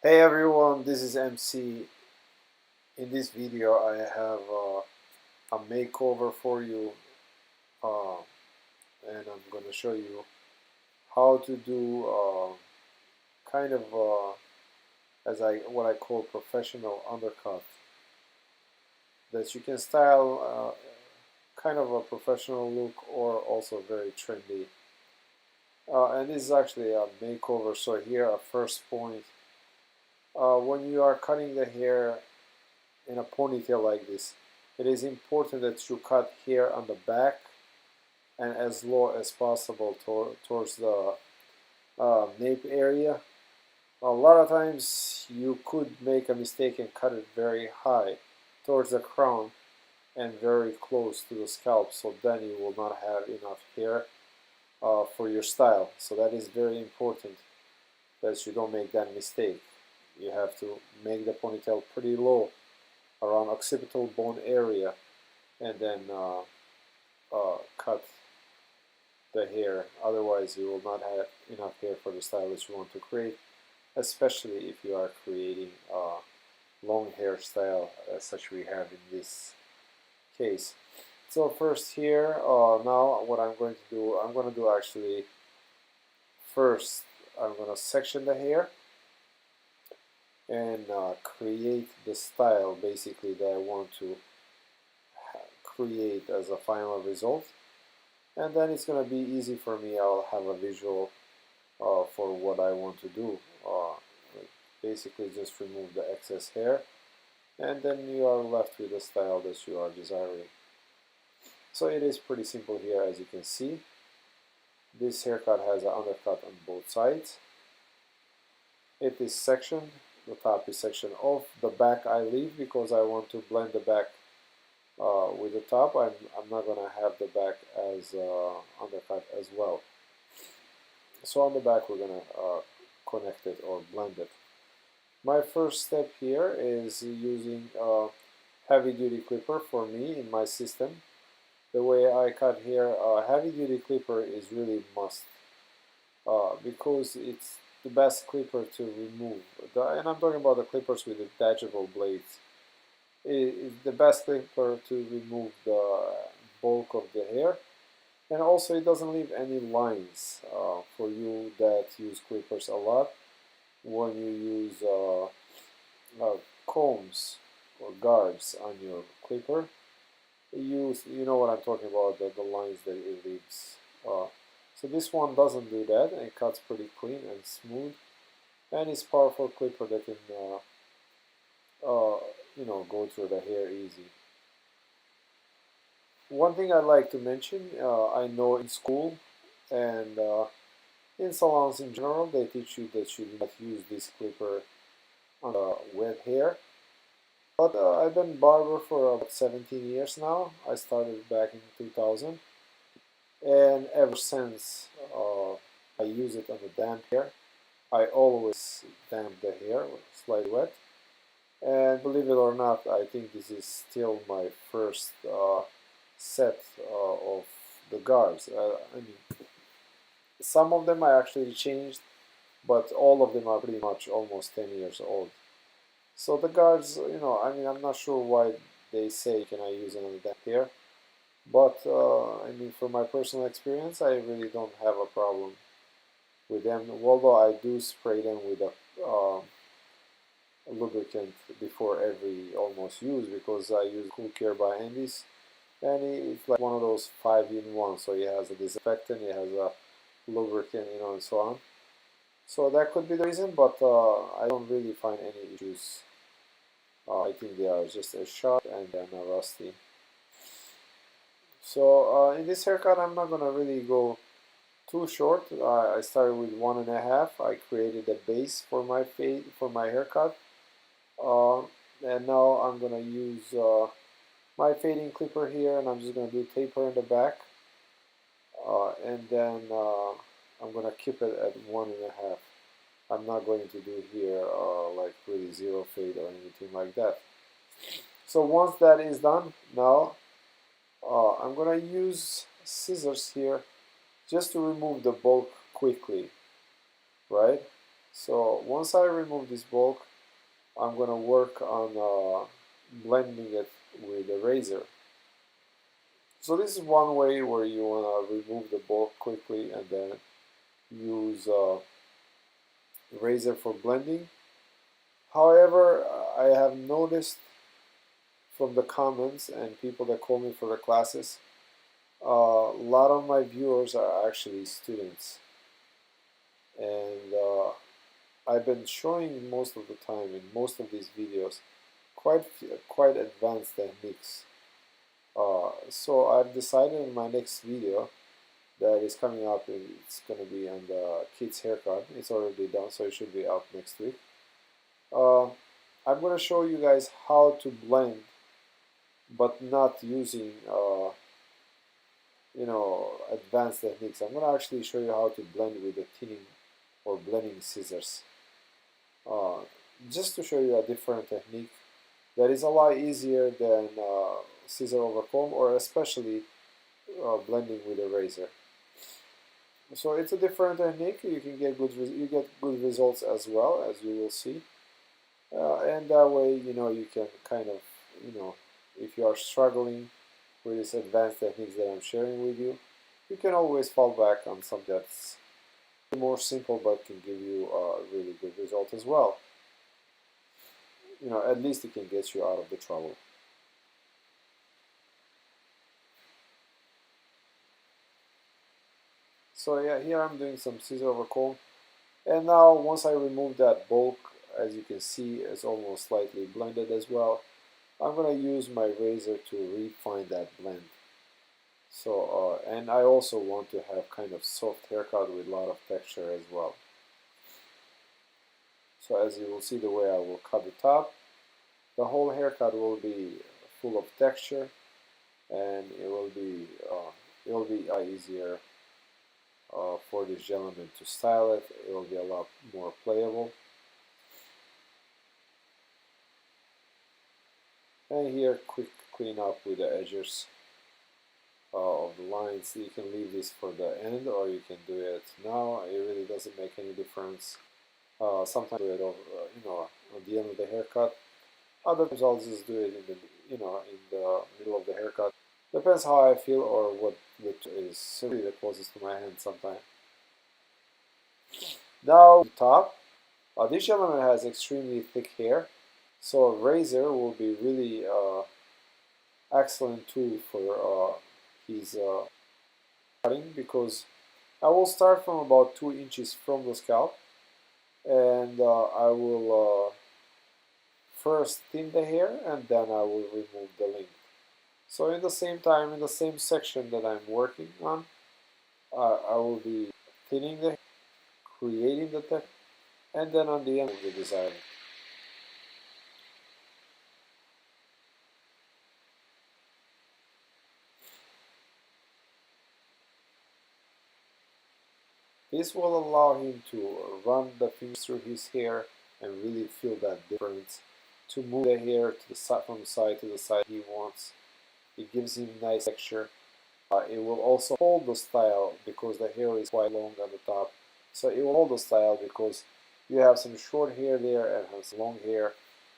Hey everyone, this is MC. In this video I have a makeover for you uh, and I'm going to show you how to do kind of what I call professional undercut that you can style kind of a professional look or also very trendy. And this is actually a makeover, so here a first point. When you are cutting the hair in a ponytail like this, it is important that you cut hair on the back and as low as possible towards the nape area. A lot of times you could make a mistake and cut it very high towards the crown and very close to the scalp, so then you will not have enough hair for your style. So that is very important that you don't make that mistake. You have to make the ponytail pretty low around occipital bone area and then cut the hair. Otherwise you will not have enough hair for the style that you want to create, especially if you are creating a long hairstyle such we have in this case. So first here, now what I'm going to do, actually first I'm going to section the hair and create the style basically that I want to create as a final result, and then it's going to be easy for me. I'll have a visual for what I want to do. Basically just remove the excess hair and then you are left with the style that you are desiring. So it is pretty simple here. As you can see, this haircut has an undercut on both sides. It is sectioned. The top is sectioned off. The back I leave because I want to blend the back with the top. I'm not going to have the back as undercut as well. So on the back we're going to connect it or blend it. My first step here is using a heavy duty clipper for me in my system. The way I cut here, a heavy duty clipper is really must because it's the best clipper to remove. And I'm talking about the clippers with detachable blades. It's the best clipper to remove the bulk of the hair, and also it doesn't leave any lines for you that use clippers a lot. When you use combs or guards on your clipper, you know what I'm talking about, the lines that it leaves. So this one doesn't do that, and it cuts pretty clean and smooth, and it's powerful clipper that can go through the hair easy. One thing I'd like to mention, I know in school and in salons in general, they teach you that you do not use this clipper on the wet hair. But I've been barber for about 17 years now. I started back in 2000, and ever since I use it on the damp hair. I always damp the hair, slightly wet. And believe it or not, I think this is still my first set of the guards. I mean, some of them I actually changed, but all of them are pretty much almost 10 years old. So the guards, I mean, I'm not sure why they say can I use it on the hair, but I mean, from my personal experience, I really don't have a problem with them. Although I do spray them with a lubricant before every almost use because I use Cool Care by Andes, and it's like one of those 5-in-1. So it has a disinfectant, it has a lubricant, and so on. So that could be the reason, but I don't really find any issues. I think they are just as sharp and they're not rusty. So in this haircut, I'm not gonna really go too short. I started with 1.5. I created a base for my haircut, and now I'm gonna use my fading clipper here, and I'm just gonna do taper in the back, and then I'm gonna keep it at 1.5. I'm not going to do here like really zero fade or anything like that. So once that is done, now I'm gonna use scissors here just to remove the bulk quickly, right? So once I remove this bulk, I'm gonna work on blending it with a razor. So this is one way where you wanna remove the bulk quickly and then use razor for blending. However, I have noticed from the comments and people that call me for the classes, a lot of my viewers are actually students, and I've been showing most of the time in most of these videos quite advanced techniques. So I've decided in my next video that is coming up, it's going to be on the kid's haircut. It's already done, so it should be out next week. Uh, I'm going to show you guys how to blend, but not using advanced techniques. I'm going to actually show you how to blend with the thinning or blending scissors. Uh, just to show you a different technique that is a lot easier than scissor over comb, or especially blending with a razor. So it's a different technique. You can get good results as well, as you will see, and that way you can kind of if you are struggling with these advanced techniques that I'm sharing with you, you can always fall back on some that's more simple but can give you a really good result as well. At least it can get you out of the trouble. So yeah, here I'm doing some scissor over comb, and now once I remove that bulk, as you can see, it's almost slightly blended as well. I'm gonna use my razor to refine that blend. So and I also want to have kind of soft haircut with a lot of texture as well. So as you will see the way I will cut the top, the whole haircut will be full of texture, and it will be easier for this gentleman to style it. It will be a lot more playable. And here, quick clean up with the edges of the lines. You can leave this for the end, or you can do it now. It really doesn't make any difference. Sometimes I do it over, at the end of the haircut. Other times I'll just do it in the middle of the haircut. Depends how I feel or what is really the closest to my hand sometimes. Now, the top. This gentleman has extremely thick hair, so a razor will be really excellent tool for his cutting, because I will start from about 2 inches from the scalp, and I will first thin the hair and then I will remove the length. So in the same time, in the same section that I'm working on, I will be thinning the hair, creating the texture, and then on the end of the design. This will allow him to run the fingers through his hair and really feel that difference, to move the hair to the side, from side to the side he wants. It gives him nice texture. It will also hold the style because the hair is quite long on the top. So it will hold the style because you have some short hair there and has long hair.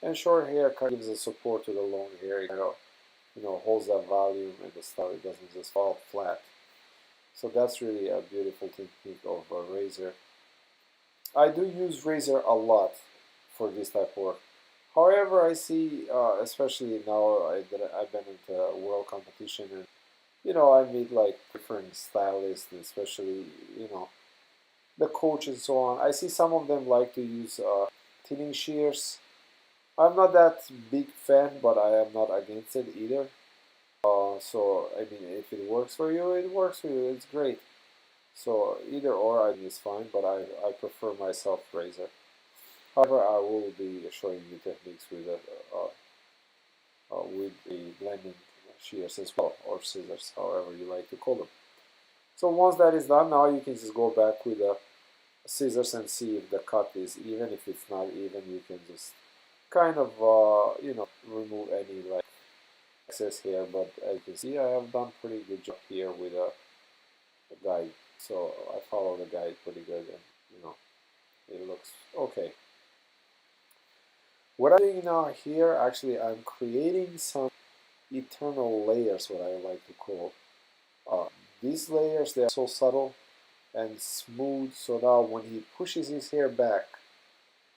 And short hair kind of gives a support to the long hair. It kind of, holds that volume and the style. It doesn't just fall flat. So that's really a beautiful technique of a razor. I do use razor a lot for this type of work. However, I see, especially now that I've been into world competition, and I meet like different stylists, and especially the coach and so on. I see some of them like to use thinning shears. I'm not that big fan, but I am not against it either. So I mean, if it works for you, it works for you. It's great. So either or I think is fine, but I prefer myself razor. However, I will be showing you techniques with the blending shears as well, or scissors, however you like to call them. So once that is done, now you can just go back with the scissors and see if the cut is even. If it's not even, you can just kind of remove any like excess hair. But as you can see, I have done pretty good job here with a guide. So I follow the guide pretty good, and it looks looks okay. What I'm doing now here, actually, I'm creating some eternal layers, what I like to call. Uh, these layers, they are so subtle and smooth, so now when he pushes his hair back,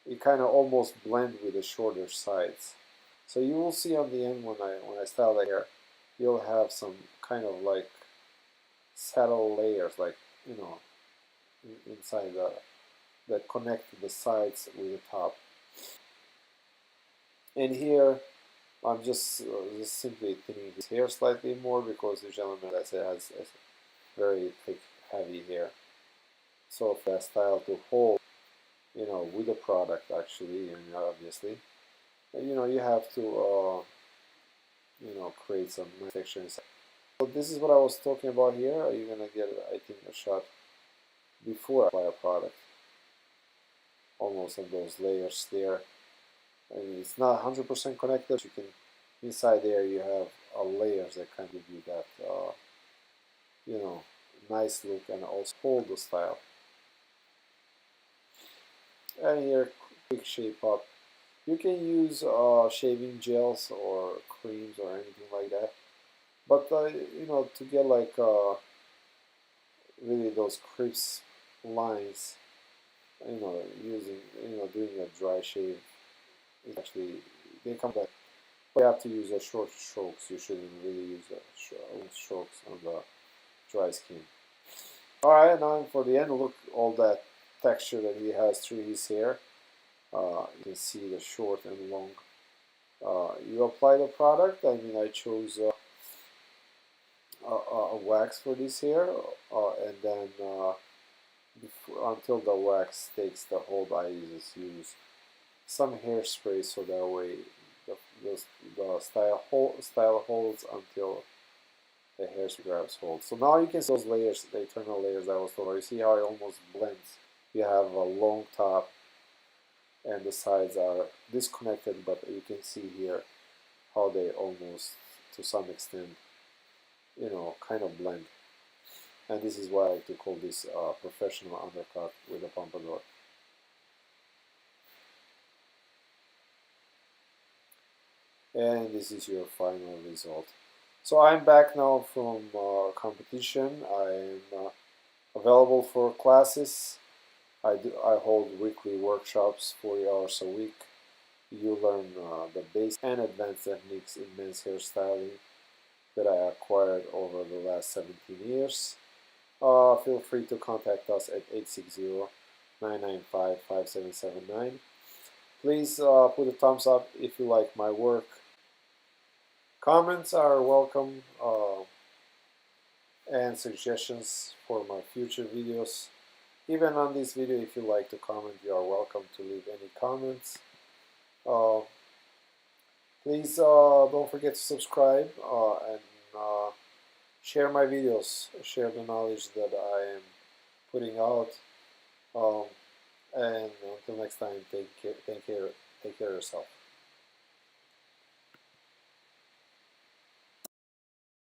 it kind of almost blend with the shorter sides. So you will see on the end when I style the hair, you'll have some kind of like subtle layers, like inside that connect the sides with the top. And here I'm just simply thinning his hair slightly more because the gentleman, as I said, has very thick, heavy hair. So for that style to hold, with the product actually, and obviously, you have to, create some nice textures. So this is what I was talking about here. You're gonna get, I think, a shot before I apply a product, almost on those layers there. And it's not 100% connected. You can, inside there, you have layers that kind of give you that, you know, nice look and also hold the style. And here, quick shape up. You can use shaving gels or creams or anything like that. But to get like really those crisp lines, using doing a dry shave is actually, they come back. But you have to use the short strokes. You shouldn't really use the long strokes on the dry skin. All right, now for the end, look all that texture that he has through his hair. You can see the short and long. You apply the product. I mean, I chose a wax for this hair, and then until the wax takes the hold, I just use some hairspray so that way the style holds until the hairspray grabs hold. So now you can see those layers, the eternal layers that I was talking about. You see how it almost blends. You have a long top and the sides are disconnected, but you can see here how they almost, to some extent, kind of blend. And this is why I like to call this professional undercut with a pompadour. And this is your final result. So I'm back now from competition. I'm available for classes. I hold weekly workshops, 40 hours a week. You learn the basic and advanced techniques in men's hairstyling that I acquired over the last 17 years. Feel free to contact us at 860-995-5779. Please put a thumbs up if you like my work. Comments are welcome, and suggestions for my future videos. Even on this video, if you like to comment, you are welcome to leave any comments. Please don't forget to subscribe and share my videos, share the knowledge that I am putting out. And until next time, take care of yourself.